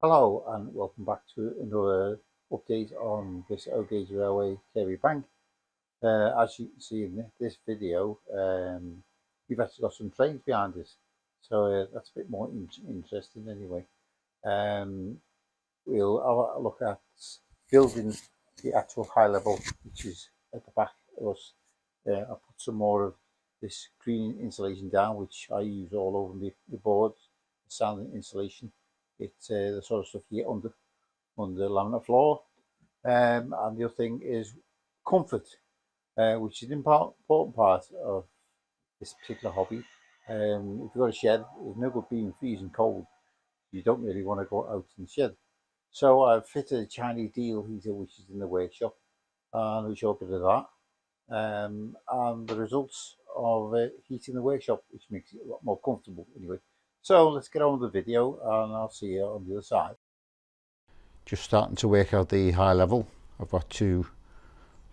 Hello and welcome back to another update on this O'Gage Railway Kirby Bank. As you can see in this video, we've actually got some trains behind us, so that's a bit more interesting anyway. We'll have a look at building the actual high level, which is at the back of us. I'll put some more of this green insulation down, which I use all over the boards, the sound insulation. It's the sort of stuff you get under the laminate floor. And the other thing is comfort, which is an important part of this particular hobby. If you've got a shed, there's no good being freezing cold. You don't really want to go out in the shed. So I've fitted a Chinese diesel heater, which is in the workshop, and we'll show a bit of that. And the results of heating the workshop, which makes it a lot more comfortable anyway. So let's get on with the video and I'll see you on the other side. Just starting to work out the high level. I've got two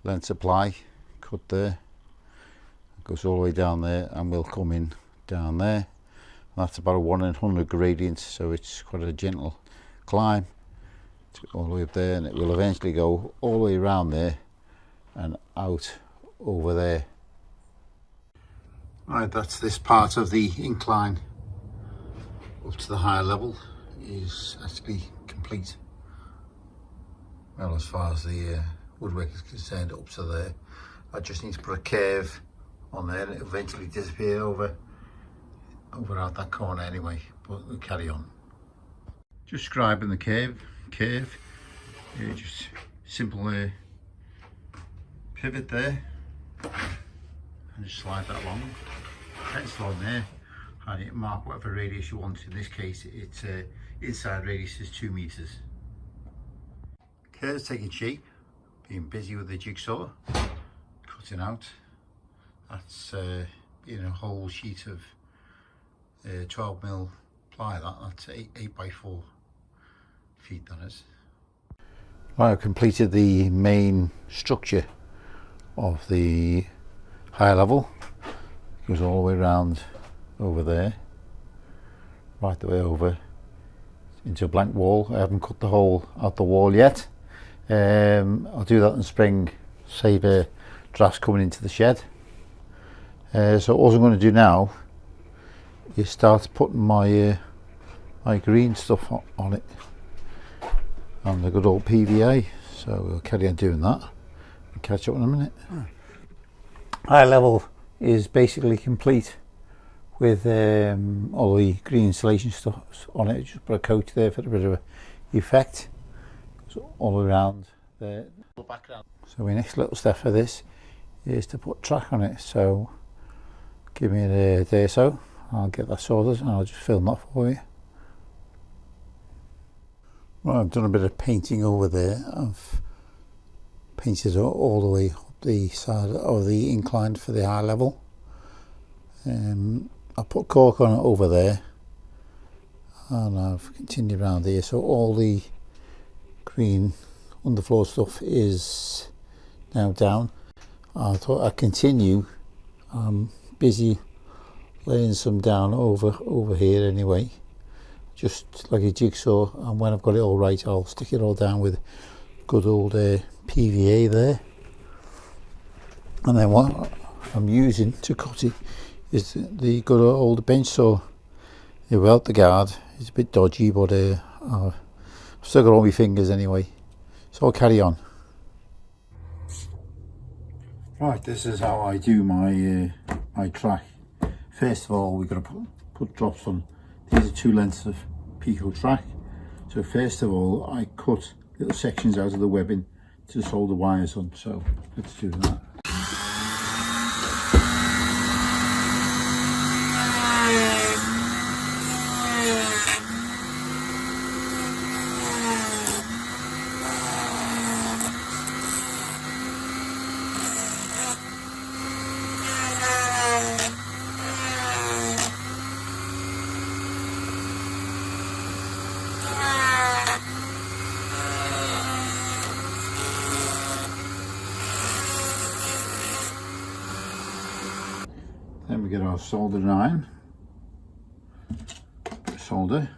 lengths of ply cut there. It goes all the way down there and will come in down there. And that's about a 1 in 100 gradient, so it's quite a gentle climb all the way up there, and it will eventually go all the way around there and out over there. Right, that's this part of the incline up to the higher level is actually complete. Well, as far as the woodwork is concerned, up to there. I just need to put a curve on there and it'll eventually disappear over out that corner anyway, but we'll carry on. Just scribing the curve, just simple pivot there and just slide that along, pencil on there, and it mark whatever radius you want. In this case, it's inside radius is 2 meters. Curve's taking shape, being busy with the jigsaw, cutting out. That's in a whole sheet of 12mm ply. That's 8 by 4 feet. That is. Right, I've completed the main structure of the high level. It goes all the way around over there, right the way over into a blank wall. I haven't cut the hole out the wall yet. I'll do that in spring, save drafts coming into the shed. So all I'm going to do now is start putting my my green stuff on it, on the good old PVA. So we'll carry on doing that and catch up in a minute. High level is basically complete with all the green insulation stuff on it. Just put a coat there for a bit of effect. So all around the background. So my next little step for this is to put track on it. So give me a day or so, I'll get that sorted and I'll just film that for you. Well, I've done a bit of painting over there. I've painted all the way up the side of the incline for the high level. I put cork on it over there and I've continued around here, so all the green underfloor stuff is now down. I thought I'd continue. I'm busy laying some down over here anyway, just like a jigsaw, and when I've got it all right I'll stick it all down with good old PVA there. And then what I'm using to cut it is the good old bench saw. Without the guard, it's a bit dodgy, but I've still got all my fingers anyway, so I'll carry on. Right, this is how I do my my track. First of all, we've got to put drops on. These are 2 lengths of Pico track. So first of all, I cut little sections out of the webbing to solder wires on. So let's do that. Then we get our soldering iron, solder,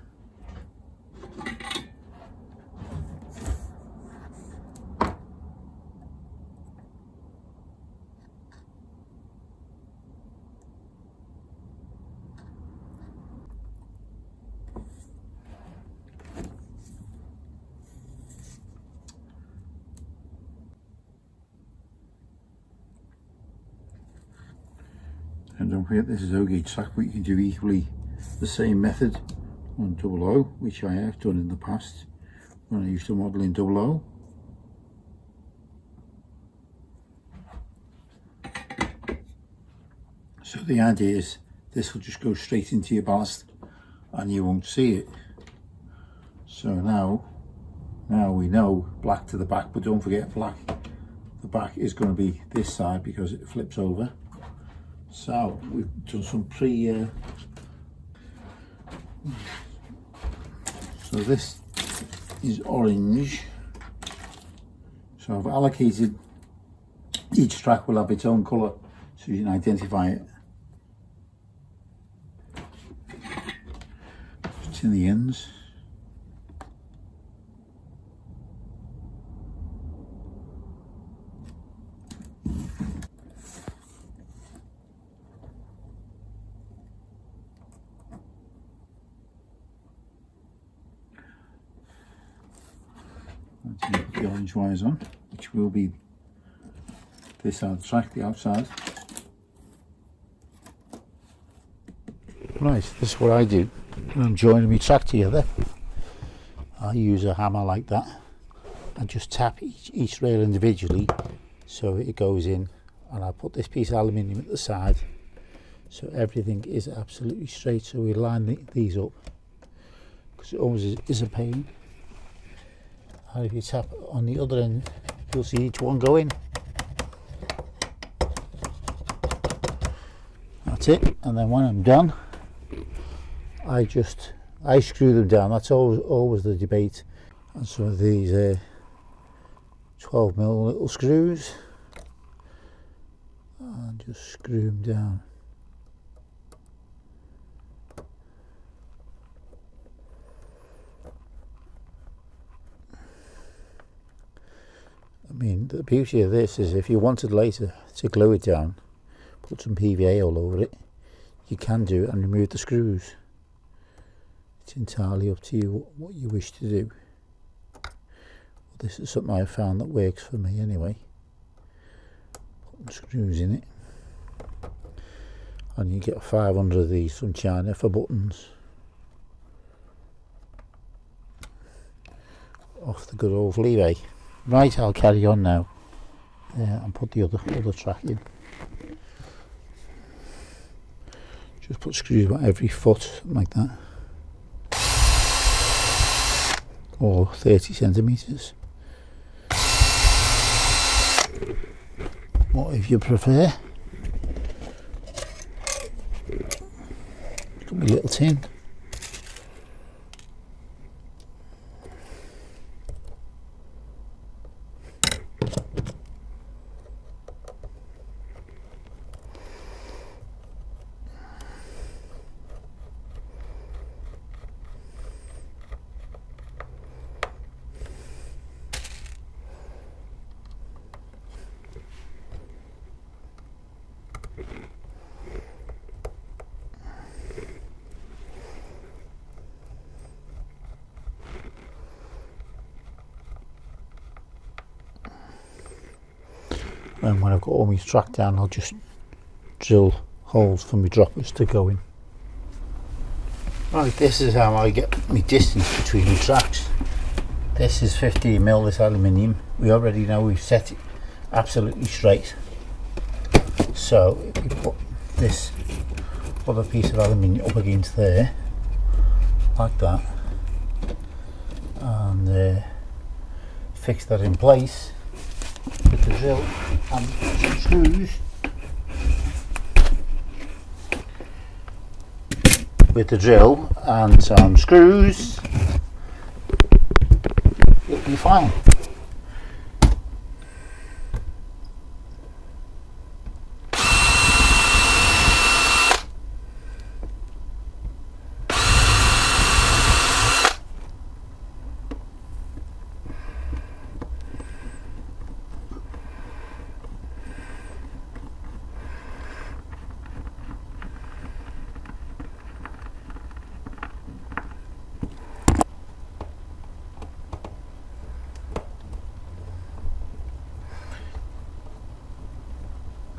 And don't forget this is O-gauge track, but you can do equally the same method on double O, which I have done in the past when I used to model in double O. So the idea is this will just go straight into your ballast and you won't see it. So now we know black to the back, but don't forget black, the back is going to be this side because it flips over. So we've done some so this is orange. So I've allocated, each track will have its own colour so you can identify it. It's in the ends. Put the orange wires on, which will be this side of the track, the outside. Right, this is what I do when I'm joining my track together. I use a hammer like that and just tap each rail individually so it goes in, and I put this piece of aluminium at the side so everything is absolutely straight. So we line these up because it always is a pain. And if you tap on the other end, you'll see each one go in. That's it. And then when I'm done, I screw them down. That's always the debate. And some of these 12mm little screws, and just screw them down. I mean, the beauty of this is if you wanted later to glue it down, put some PVA all over it, you can do it and remove the screws. It's entirely up to you what you wish to do. But this is something I've found that works for me anyway. Put screws in it, and you get 500 of these from China for buttons off the good old Leeway. Right, I'll carry on now and put the other track in. Just put screws about every foot like that, or 30 centimetres, what if you prefer. Got my little tin. And when I've got all my track down, I'll just drill holes for my droppers to go in. Right, this is how I get my distance between my tracks. This is 15mm, this aluminium. We already know we've set it absolutely straight. So if we put this other piece of aluminium up against there, like that, and fix that in place with the drill and some screws. With the drill and some screws, it'll be fine.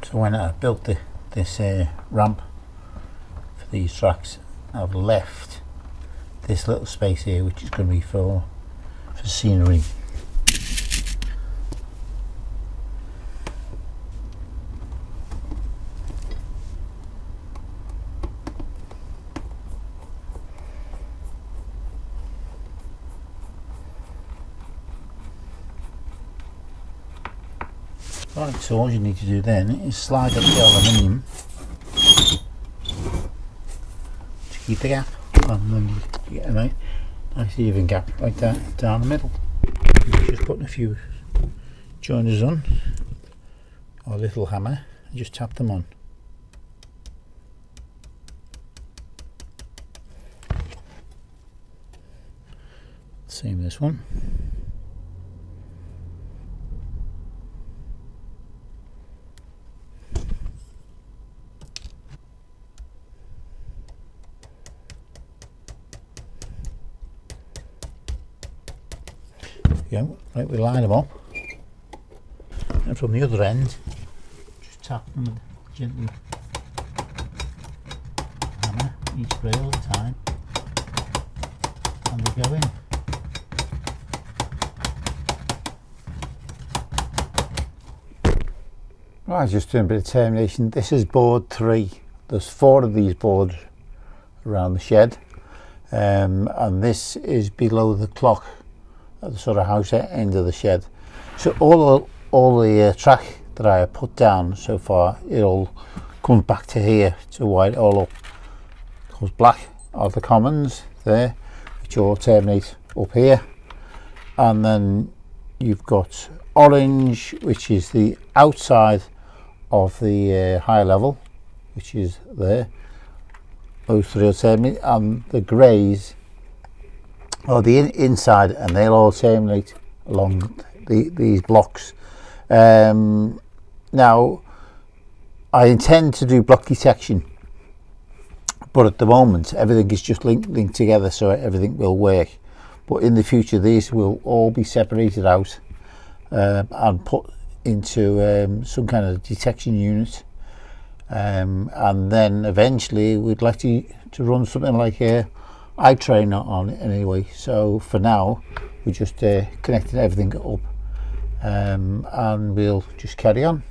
So when I built this ramp for these tracks, I've left this little space here which is going to be for scenery. Right, so all you need to do then is slide up the aluminium to keep the gap, and then you get a nice even gap like that down the middle. Just putting a few joiners on, or a little hammer, and just tap them on. Same this one. Yeah, right, we line them up, and from the other end, just tap them gently, hammer each rail at a time, and they go in. Right, just doing a bit of termination. This is board 3. There's 4 of these boards around the shed, and this is below the clock at the sort of house end of the shed. So all the track that I have put down so far, it all comes back to here to wire it all up. Because black are the commons there, which all terminate up here, and then you've got orange, which is the outside of the high level, which is there. Those 3 will terminate, and the greys or the inside, and they'll all terminate along these blocks. Now I intend to do block detection, but at the moment everything is just linked together, so everything will work. But in the future these will all be separated out and put into some kind of detection unit, and then eventually we'd like to run something like iTrain on it anyway. So for now we're just connecting everything up, and we'll just carry on.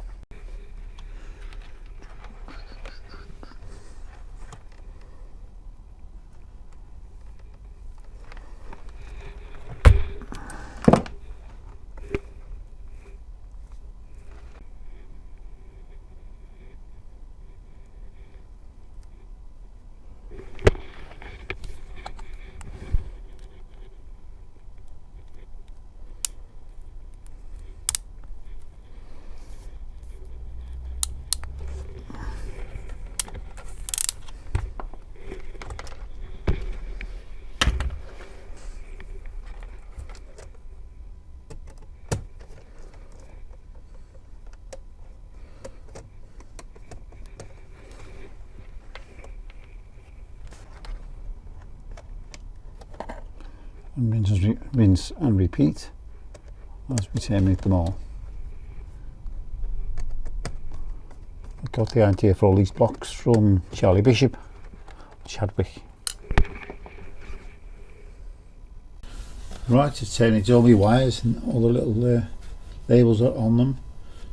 And rinse and repeat as we terminate them all. I got the idea for all these blocks from Charlie Bishop, Chadwick. Right, to terminate all my wires, and all the little labels are on them,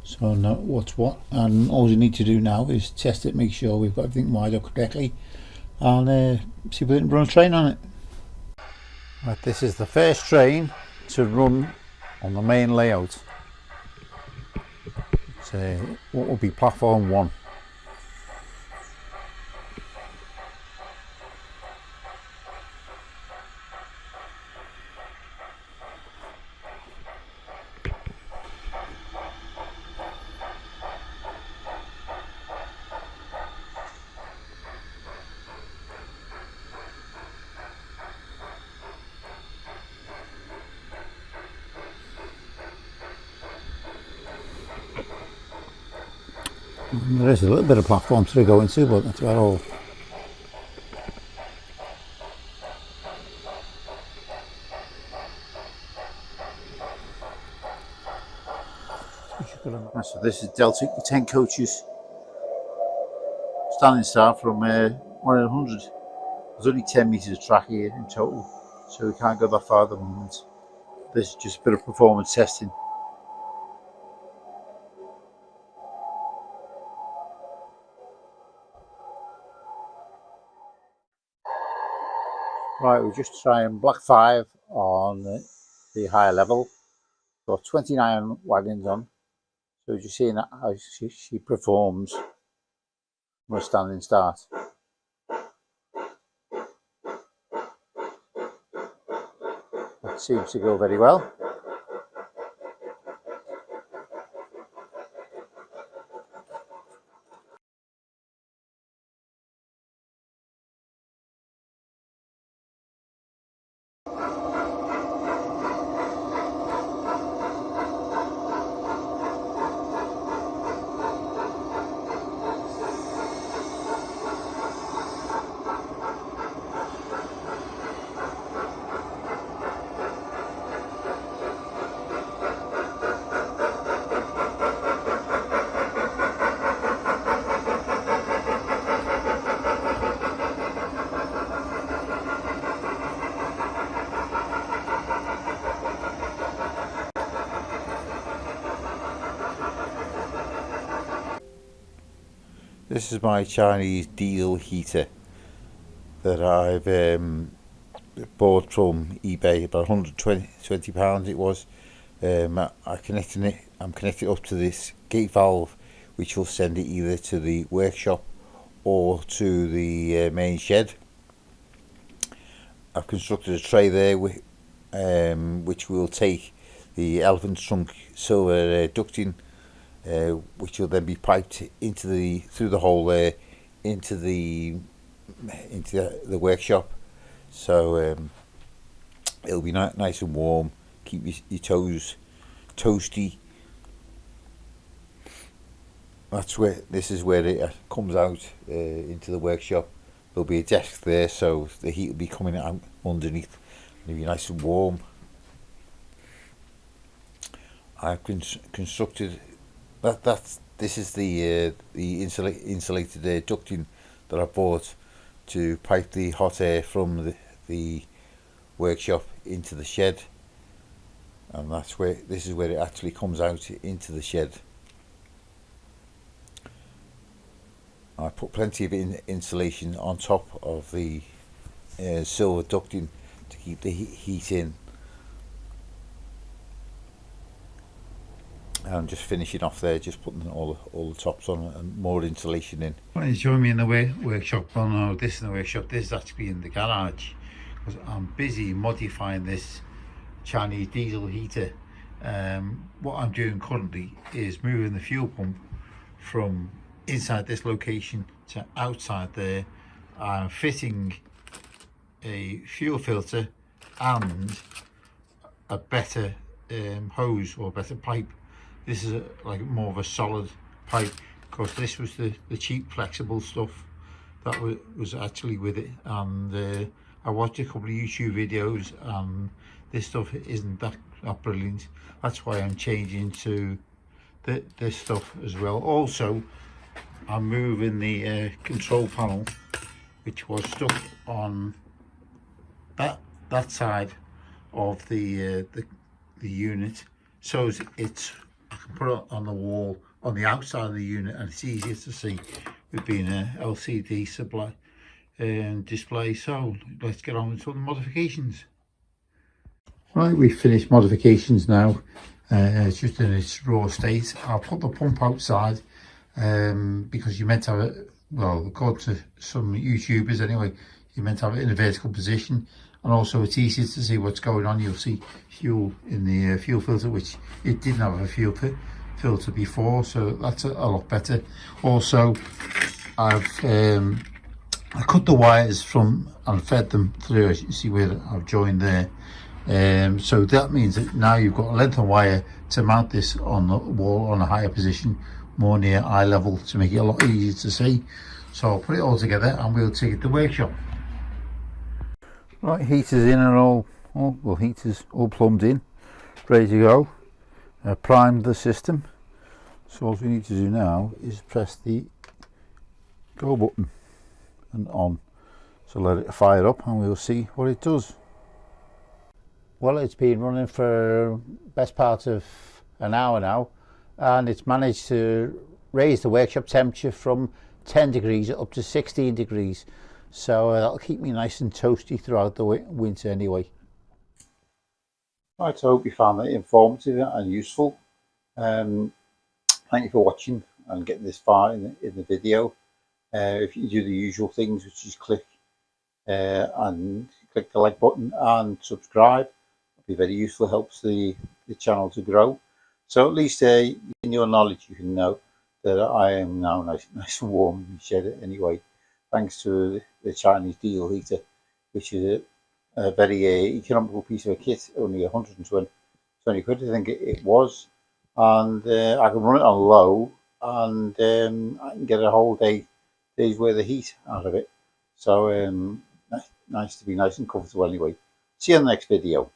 so I know what's what, and all you need to do now is test it, make sure we've got everything wired up correctly, and see if we can run a train on it. Right, this is the first train to run on the main layout. It's what will be platform 1. There is a little bit of platform to go into, but that's about all. So this is Delta 10 coaches standing start from 100. There's only 10 metres of track here in total, so we can't go that far at the moment. This is just a bit of performance testing. Right, we're just trying Black 5 on the higher level. Got 29 wagons on, so just seeing how she performs from a standing start. That seems to go very well. This is my Chinese diesel heater that I've bought from eBay, about £120 it was. I'm connected up to this gate valve, which will send it either to the workshop or to the main shed. I've constructed a tray there which will take the elephant trunk silver ducting, which will then be piped through the hole there into the workshop. So it'll be nice and warm, keep your toes toasty. This is where it comes out into the workshop. There'll be a desk there, so the heat will be coming out underneath. It'll be nice and warm. I've constructed this is the insulated ducting that I bought to pipe the hot air from the workshop into the shed, and this is where it actually comes out into the shed. I put plenty of insulation on top of the silver ducting to keep the heat in. I'm just finishing off there, just putting all the tops on and more insulation in. Why don't you join me in the workshop? Well, no, this is the workshop. This is actually in the garage because I'm busy modifying this Chinese diesel heater. What I'm doing currently is moving the fuel pump from inside this location to outside there. I'm fitting a fuel filter and a better hose or better pipe. This is like more of a solid pipe, because this was the cheap flexible stuff that was actually with it. And I watched a couple of YouTube videos and this stuff isn't that brilliant. That's why I'm changing to this stuff as well. Also, I'm moving the control panel, which was stuck on that side of the unit, so I can put it on the wall on the outside of the unit, and it's easier to see with being a LCD display. So let's get on with some modifications. Right, we've finished modifications now. It's just in its raw state. I'll put the pump outside because you meant to have it, well, according to some YouTubers anyway, you meant to have it in a vertical position, and also it's easier to see what's going on. You'll see fuel in the fuel filter, which it didn't have a fuel filter before, so that's a lot better. Also, I cut the wires from and fed them through, as you see where I've joined there. So that means that now you've got a length of wire to mount this on the wall on a higher position, more near eye level, to make it a lot easier to see. So I'll put it all together and we'll take it to the workshop. Right, heater's in and heater's all plumbed in, ready to go. Primed the system. So all we need to do now is press the go button and on. So let it fire up and we'll see what it does. Well, it's been running for best part of an hour now, and it's managed to raise the workshop temperature from 10 degrees up to 16 degrees. So that'll keep me nice and toasty throughout the winter anyway. Right, so I hope you found that informative and useful. Thank you for watching and getting this far in the video. If you do the usual things, which is click the like button and subscribe, it'll be very useful, helps the channel to grow. So at least in your knowledge you can know that I am now nice and warm in the shed anyway, thanks to the Chinese diesel heater, which is a very economical piece of a kit, only 120 quid I think it was, and I can run it on low, and I can get a whole day's worth of heat out of it. So nice to be nice and comfortable anyway. See you in the next video.